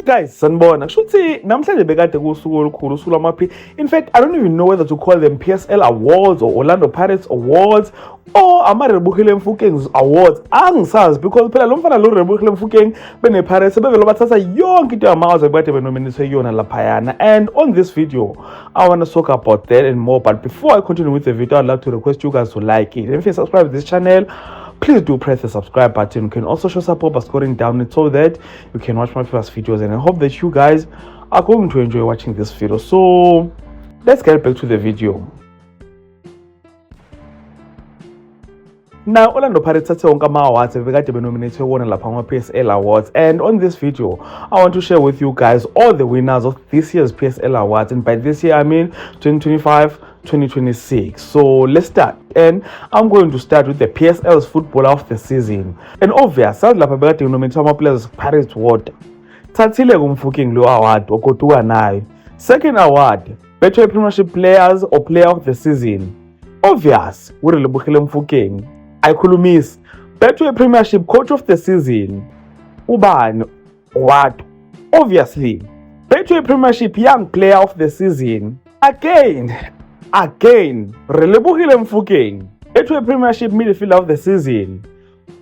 Guys, sanibona. Kushuthi namhlanje bekade kusuku olukhulu usuku lwama-P. In fact, I don't even know whether to call them PSL Awards or Orlando Pirates Awards or ama-Relebohile Mofokeng Awards. Angisazi because phela lo mfana lo Relebohile Mofokeng bene-Pirates bevele bathatha yonke into yamazwe bekade benominate yona laphayana. And on this video, I want to talk about that and more. But before I continue with the video, I'd like to request you guys to like it. And if you subscribe to this channel, please do press the subscribe button. You can also show support by scoring down it so that you can watch my previous videos, and I hope that you guys are going to enjoy watching this video. So let's get back to the video. Now, Orlando Pirates are awards and we got nominated one PSL Awards, and on this video I want to share with you guys all the winners of this year's PSL Awards, and by this year I mean 2025-2026. So let's start, and I'm going to start with the PSL's Footballer of the Season. And obvious, lapha bekade nominated players Pirates Water. Thathile kumfukeng lo award okotuka nayo. Second award, Betway Premiership Players or Player of the Season. Obvious, uRelebohile Mofokeng. Ayikhulumisi. Betway Premiership Coach of the Season. Ubani? What? Obviously. Betway Premiership Young Player of the Season. Again, Relebohile Mofokeng. Betway Premiership Midfielder of the Season.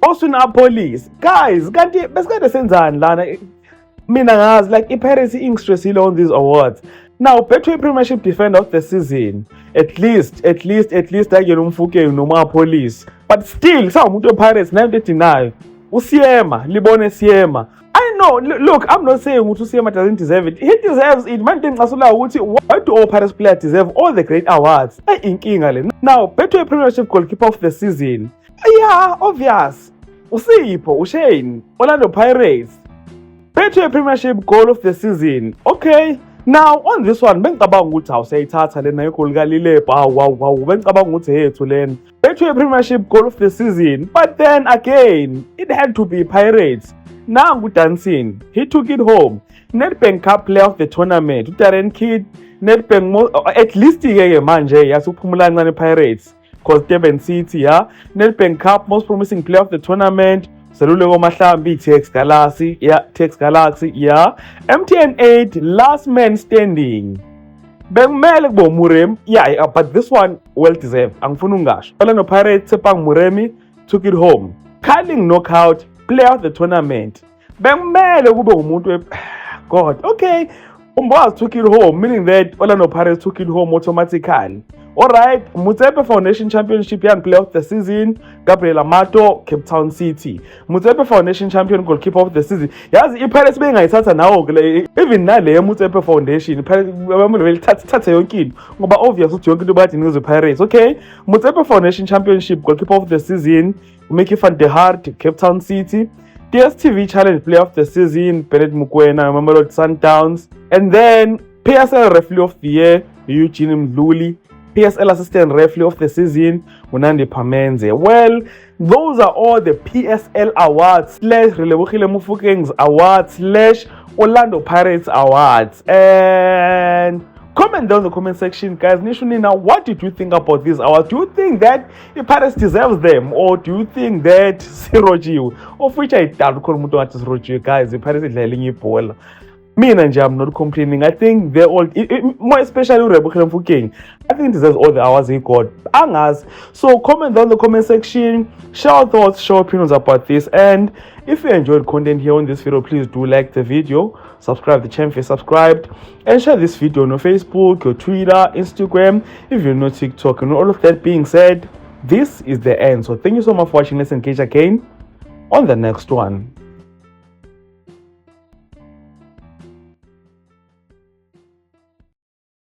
Austin Police. Guys, kanti besikade senzani lana? Mina ngazi like iPirates istressile on these awards. Now, Betway Premiership Defender of the Season. At least ayena Mofokeng noma Police. But still, umuntu wePirates 939. Usiema, libone Siema. I know, look, I'm not saying Siema doesn't deserve it. He deserves it. Man, why do all Pirates players deserve all the great awards? Now, Betway Premiership Goalkeeper of the Season. Yeah, obvious. Usipho, Ushane, Orlando Pirates. Betway Premiership Goal of the Season. Okay. Now, on this one, bengicabanga ukuthi awusayithatha lena igoli kaLilepa. Wow. Bengicabanga ukuthi hethu lena. Betway Premiership Goal of the Season. But then again, it had to be Pirates. Nangu Dancing, he took it home. Nedbank Cup Player of the Tournament. Darren Kidd, Nedbank at least ke manje yasuphumula kancane Pirates. Cause Durban City, yeah. Nedbank Cup Most Promising Player of the Tournament. Seluleko Mahlambi, TX Galaxy, yeah. MTN 8 Last Man Standing. Bengmele kubo Murem, yeah, but this one well deserved. Angifuna ungasho. Orlando Pirates Tshepang Muremi took it home. Carling Knockout Player of the Tournament. Bengmele kube umuntu God. Okay. Umboaz took it home, meaning that Orlando Pirates took it home automatically. Alright, Motsepe Foundation Championship Young Player of the Season, Gabriel Amato, Cape Town City. Motsepe Foundation Champion Goalkeeper of the Season. Yazi iPirates bengayithatha nawo even nale Motsepe Foundation, iPirates thatha yonke into ngoba obvious ukuthi yonke into bathi nizo Pirates. Okay, Motsepe Foundation Championship Goalkeeper of the Season, Mickey van der Hart, Cape Town City. DStv Challenge Player of the Season, Bennett Mokoena, Mamelodi Sundowns. And then PSL Referee of the Year, Eugene Mdluli. PSL Assistant Referee of the Season, Munandi Pamenze. Well, those are all the PSL Awards / Relebohile Mofokeng Awards / Orlando Pirates Awards. And comment down in the comment section, guys. Nishuni, now, what did you think about these awards? Do you think that the Pirates deserves them, or do you think that Siroji, of which I doubt Siroji, guys, the Pirates is letting you ball? Me and I'm not complaining. I think they're all, more especially Relebohile Mofokeng, I think he deserves all the awards he got. Angas. So comment down in the comment section, share your thoughts, share your opinions about this. And if you enjoyed content here on this video, please do like the video, subscribe to the channel if you're subscribed, and share this video on your Facebook, your Twitter, Instagram, if you're not TikTok. And all of that being said, this is the end. So thank you so much for watching. Let's engage again on the next one.